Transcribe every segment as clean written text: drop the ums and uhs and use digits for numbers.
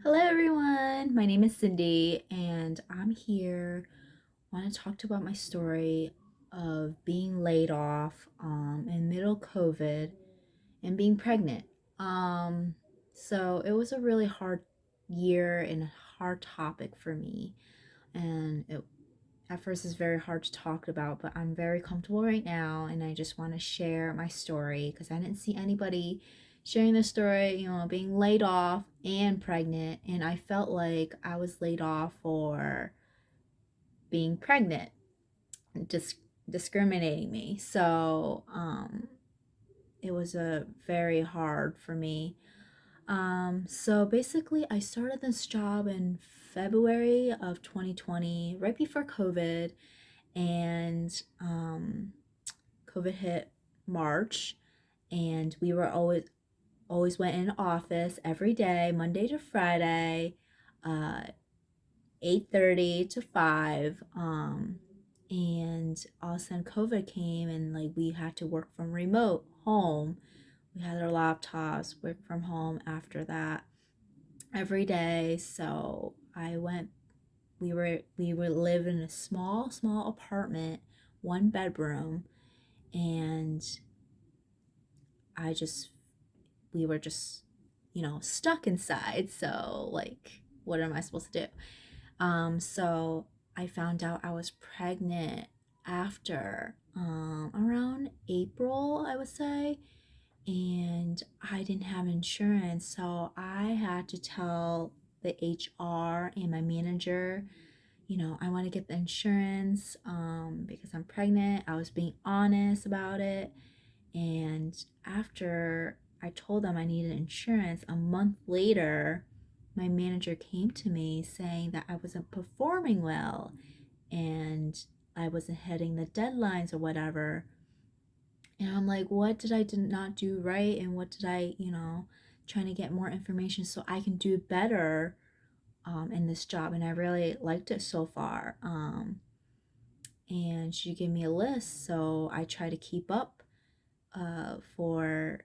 Hello, everyone. My name is Cindy, and I'm here. Want to talk about my story of being laid off in middle COVID and being pregnant. Um, so it was a really hard year and a hard topic for me, and it at first is very hard to talk about, but I'm very comfortable right now, and I just want to share my story because I didn't see anybody sharing the story, being laid off and pregnant, and I felt like I was laid off for being pregnant, just discriminating me. So, it was a very hard for me. So basically, I started this job in February of 2020, right before COVID, and COVID hit March, and we were always went in office every day, Monday to Friday, uh, 8:30 to 5. And all of a sudden COVID came, and like we had to work from remote home. We had our laptops, work from home after that every day. So I went we were live in a small apartment, one bedroom, and I just we were just stuck inside. So like, what am I supposed to do? So I found out I was pregnant after around April, I would say, and I didn't have insurance, so I had to tell the HR and my manager, I want to get the insurance because I'm pregnant. I was being honest about it. And after I told them I needed insurance, a month later, my manager came to me saying that I wasn't performing well and I wasn't hitting the deadlines or whatever. And I'm like, what did not do right? And what did trying to get more information so I can do better in this job. And I really liked it so far. And she gave me a list. So I try to keep up for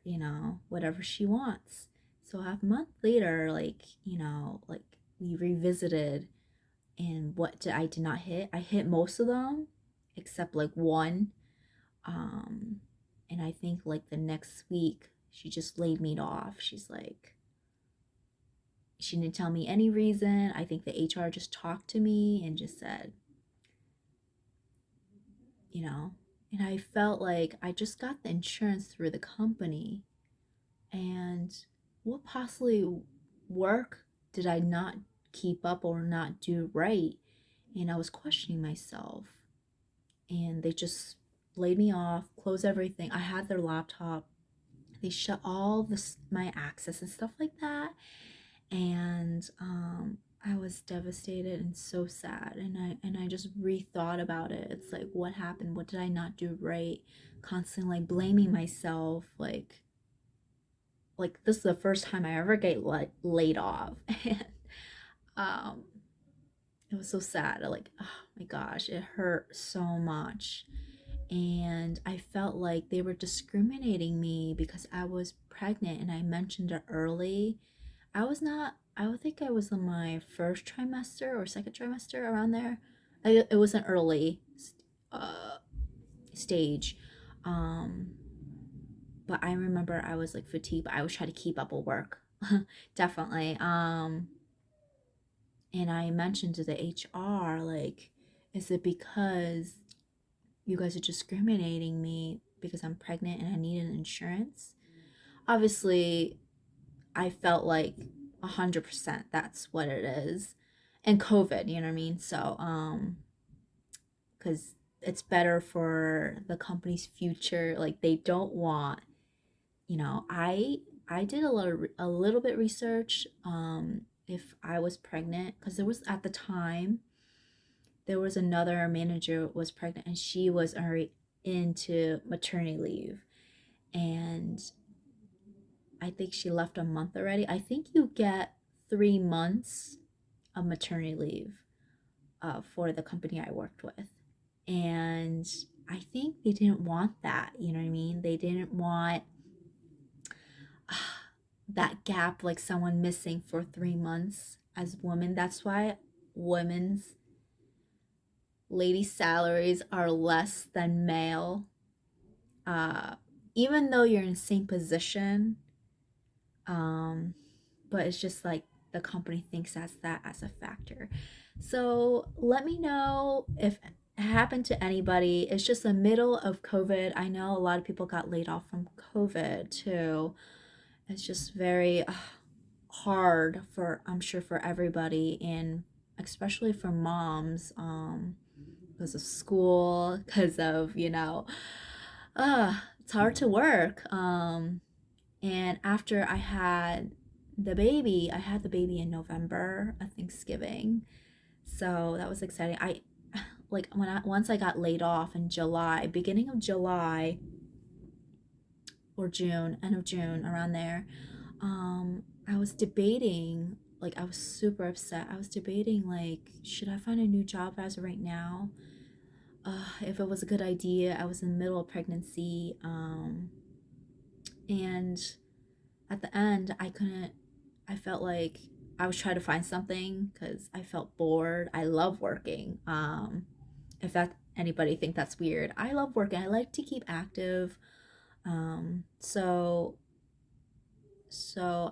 whatever she wants. So a month later, like we revisited, and I did not hit. I hit most of them except like one. Um, and I think like the next week she just laid me off. She didn't tell me any reason. I think the HR just talked to me and just said, you know, and I felt like I just got the insurance through the company, and what possibly work did I not keep up or not do right? And I was questioning myself, and they just laid me off, closed everything. I had their laptop. They shut all this my access and stuff like that, and I was devastated and so sad, and I just rethought about it. It's like, what happened? What did I not do right? Constantly like blaming myself, like this is the first time I ever get laid off. And um it was so sad. Like, oh my gosh, it hurt so much. And I felt like they were discriminating me because I was pregnant, and I mentioned it early. I was not, I would think I was in my first trimester or second trimester, around there. It was an early uh, stage. Um, but I remember I was like fatigued, but I was trying to keep up with work. Definitely. And I mentioned to the HR, like, is it because you guys are discriminating me because I'm pregnant and I need an insurance? Obviously, I felt like 100% that's what it is. And COVID, you know what I mean? So, because it's better for the company's future. Like, they don't want, I did a little bit research if I was pregnant, because there was, at the time, there was another manager was pregnant, and she was already into maternity leave, and I think she left a month already. I think you get 3 months of maternity leave for the company I worked with. And I think they didn't want that. You know what I mean? They didn't want that gap, like someone missing for 3 months as women. That's why women's lady salaries are less than male. Uh, Even though you're in the same position, um, but it's just like the company thinks as that as a factor. So let me know if it happened to anybody. It's just the middle of COVID. I know a lot of people got laid off from COVID too. It's just very hard for, I'm sure, for everybody, and especially for moms, because of school, because of, it's hard to work. And after I had the baby in November of Thanksgiving. So that was exciting. I like when I once I got laid off in July, beginning of July or June, end of June, around there. I was debating, like I was super upset. I was debating like, should I find a new job as of right now? If it was a good idea. I was in the middle of pregnancy. And at the end, I felt like I was trying to find something because I felt bored. I love working. If that anybody think that's weird, I love working. I like to keep active. So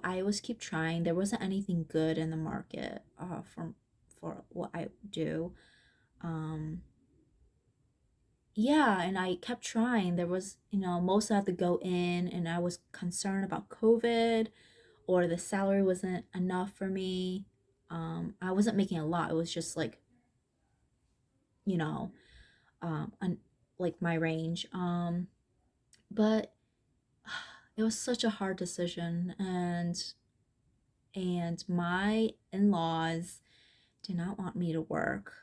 I always keep trying. There wasn't anything good in the market for what I do. Um, yeah, and I kept trying. There was, most I had to go in, and I was concerned about COVID, or the salary wasn't enough for me. I wasn't making a lot. It was just like, you know, un- like my range. But it was such a hard decision, and my in-laws did not want me to work.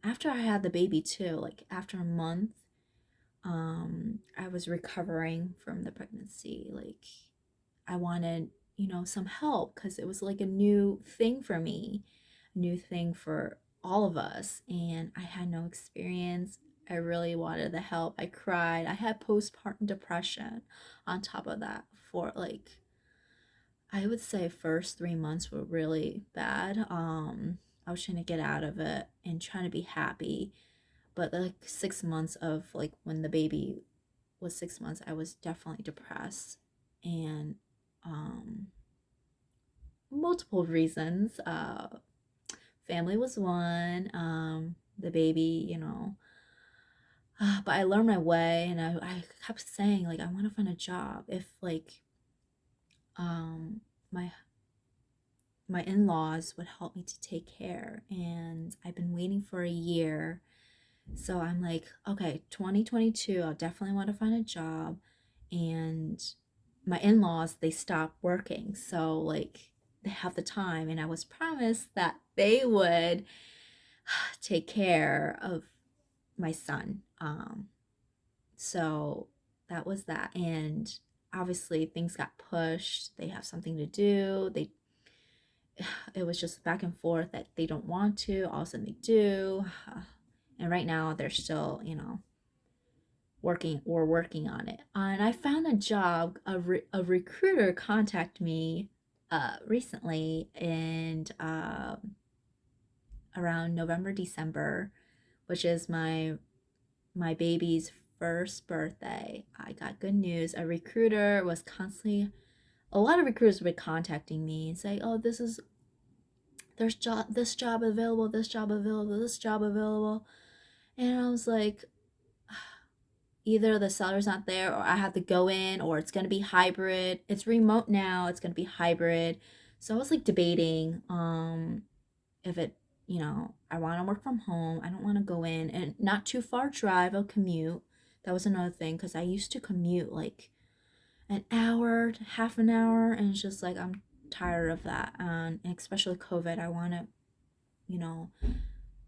After I had the baby too, like after a month, I was recovering from the pregnancy. Like I wanted, some help because it was like a new thing for me, a new thing for all of us, and I had no experience. I really wanted the help. I cried. I had postpartum depression on top of that for like, I would say first 3 months were really bad. I was trying to get out of it and trying to be happy. But like 6 months of like when the baby was 6 months, I was definitely depressed. And multiple reasons. Family was one. The baby, but I learned my way, and I kept saying like I want to find a job. If like um my my in-laws would help me to take care, and I've been waiting for a year. So I'm like, okay, 2022, I'll definitely want to find a job. And my in-laws, they stopped working, so like they have the time, and I was promised that they would take care of my son. So that was that. And obviously things got pushed. They have something to do. It was just back and forth that they don't want to, all of a sudden they do. And right now they're still, working on it. And I found a job. A recruiter contacted me recently, and around November, December, which is my baby's first birthday. I got good news. A lot of recruiters were contacting me and say, "Oh, this job available, this job available, this job available." And I was like, either the seller's not there, or I have to go in, or it's going to be hybrid. It's remote now, it's going to be hybrid. So I was like debating if I want to work from home. I don't want to go in, and not too far drive, I'll commute. That was another thing, because I used to commute like an hour, half an hour, and it's just like I'm tired of that. And especially COVID, I want to, you know,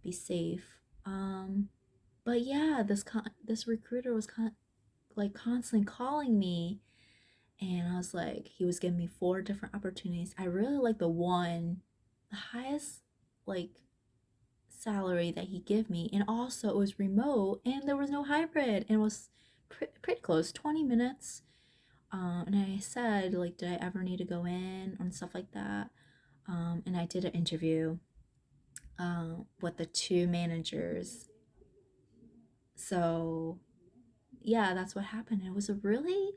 be safe. But yeah, this recruiter was like constantly calling me, and I was like, he was giving me four different opportunities. I really like the highest like salary that he gave me, and also it was remote, and there was no hybrid, and it was pretty close, 20 minutes. And I said, like, did I ever need to go in and stuff like that? And I did an interview with the two managers. So, yeah, that's what happened. It was a really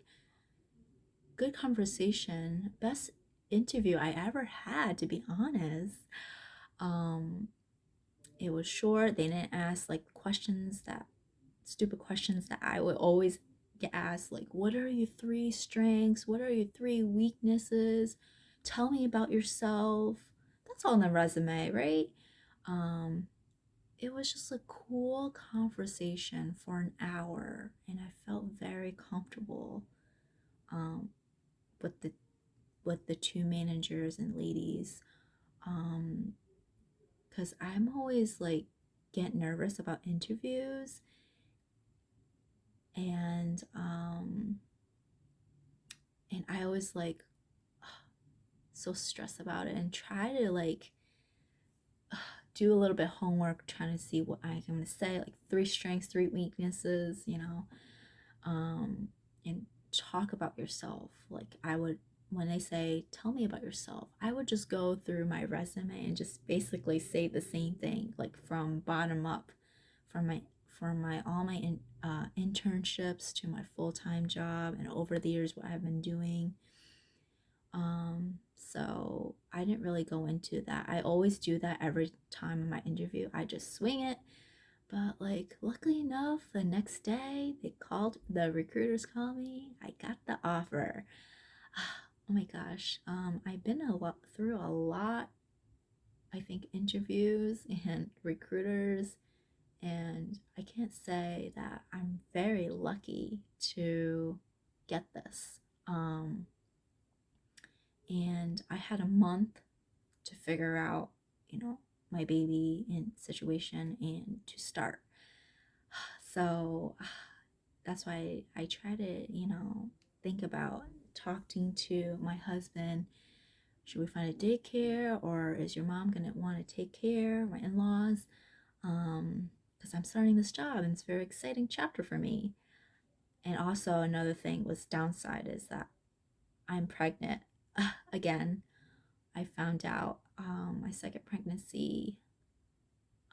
good conversation. Best interview I ever had, to be honest. Um, it was short. They didn't ask like questions that stupid questions that I would always get asked, like, what are your three strengths? What are your three weaknesses? Tell me about yourself. That's on the resume, right? Um, it was just a cool conversation for an hour, and I felt very comfortable um, with the two managers and ladies, because I'm always like get nervous about interviews, and I always like so stressed about it and try to like do a little bit of homework trying to see what I'm going to say, like three strengths, three weaknesses, and talk about yourself. Like I would, when they say, tell me about yourself, I would just go through my resume and just basically say the same thing, like from bottom up, from my all my internships to my full-time job and over the years what I've been doing. So I didn't really go into that. I always do that every time in my interview. I just swing it. But like luckily enough, the next day the recruiters called me. I got the offer. Oh my gosh. I've been through a lot, I think, interviews and recruiters, and I can't say that I'm very lucky to get this. And I had a month to figure out, my baby and situation and to start. So that's why I try to, think about talking to my husband. Should we find a daycare, or is your mom gonna want to take care? My in-laws, because I'm starting this job and it's a very exciting chapter for me. And also another thing was downside is that I'm pregnant again. I found out my second pregnancy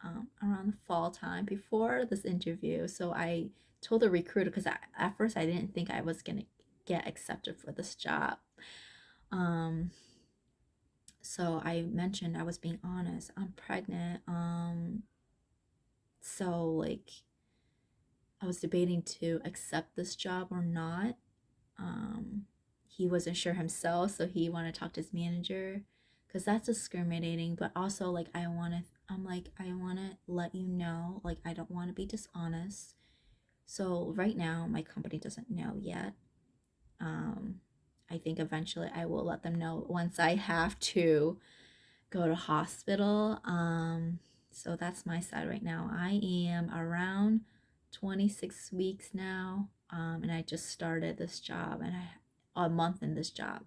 around the fall time before this interview. So I told the recruiter, because at first I didn't think I was going to get accepted for this job. Um, so I mentioned I was being honest. I'm pregnant. So like I was debating to accept this job or not. Um, he wasn't sure himself, so he wanted to talk to his manager because that's discriminating. But also, like, I'm like, I want to let you know, like, I don't want to be dishonest. So right now, my company doesn't know yet. Um, I think eventually I will let them know once I have to go to hospital. So that's my side right now. I am around 26 weeks now, and I just started this job, and a month in this job.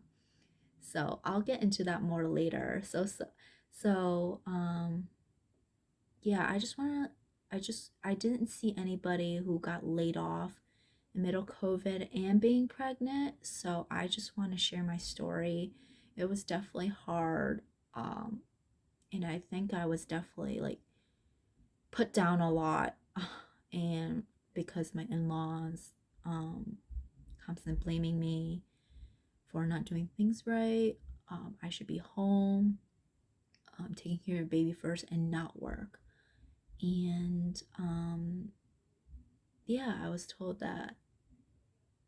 So I'll get into that more later. So yeah, I didn't see anybody who got laid off in middle COVID and being pregnant. So I just want to share my story. It was definitely hard. Um, and I think I was definitely like put down a lot. And because my in-laws constantly blaming me for not doing things right. I should be home, taking care of baby first and not work. And yeah, I was told that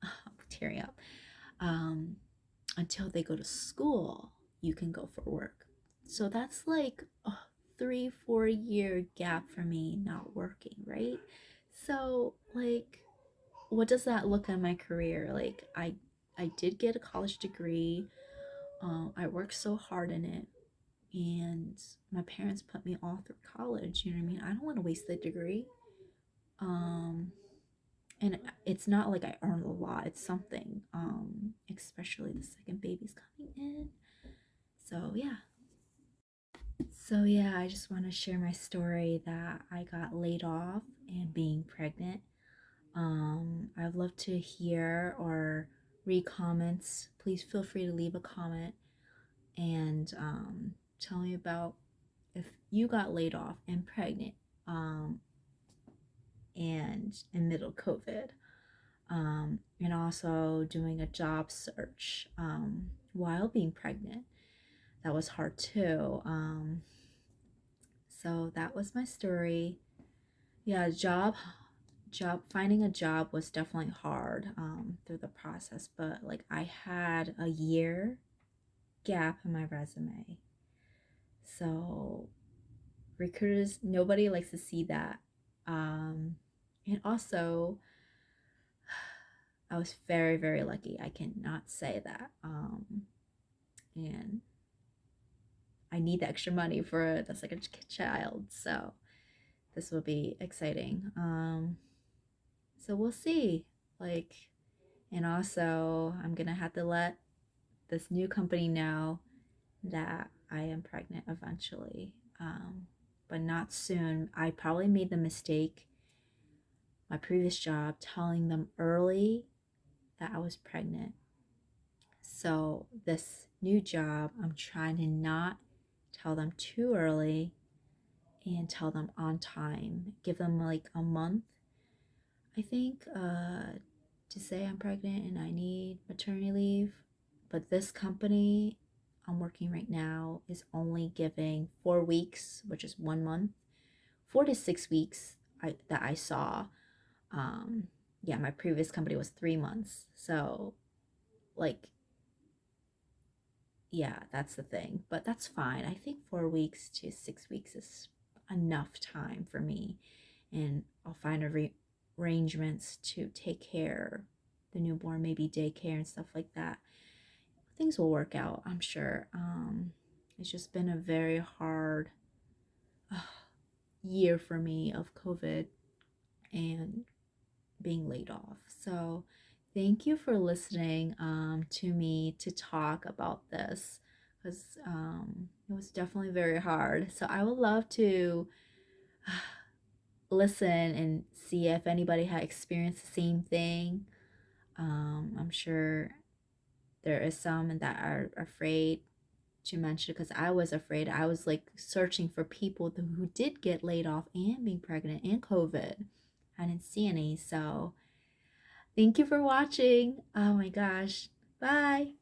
I'm tearing up. Um, until they go to school, you can go for work. So that's like a 3-4 year gap for me not working, right? So like, what does that look at my career? Like I did get a college degree. I worked so hard in it, and my parents put me all through college. You know what I mean? I don't want to waste the degree. Um, and it's not like I earned a lot. It's something. Especially the second baby's coming in. So yeah. So yeah, I just want to share my story that I got laid off and being pregnant. I'd love to hear or read comments. Please feel free to leave a comment and tell me about if you got laid off and pregnant um, and in middle COVID. And also doing a job search while being pregnant. That was hard too. So that was my story. Yeah, finding a job was definitely hard through the process, but like I had a year gap in my resume. So recruiters, nobody likes to see that. And also, I was very, very lucky. I cannot say that. And I need the extra money for the second child. So this will be exciting. So we'll see. Like, and also, I'm going to have to let this new company know that I am pregnant eventually. But not soon. I probably made the mistake, my previous job, telling them early that I was pregnant. So this new job, I'm trying to not tell them too early and tell them on time. Give them like a month, I think, to say I'm pregnant and I need maternity leave. But this company I'm working right now is only giving 4 weeks, which is 1 month, 4 to 6 weeks that I saw. Um, yeah, my previous company was 3 months. So, like, yeah, that's the thing. But that's fine. I think 4 weeks to 6 weeks is enough time for me. And I'll find arrangements to take care the newborn, maybe daycare and stuff like that. Things will work out, I'm sure. It's just been a very hard uh, year for me of COVID and being laid off. So thank you for listening to me to talk about this, because it was definitely very hard. So I would love to listen and see if anybody had experienced the same thing. I'm sure there is some that are afraid to mention, because I was afraid. I was like searching for people who did get laid off and being pregnant and COVID. I didn't see any. So thank you for watching. Oh my gosh. Bye.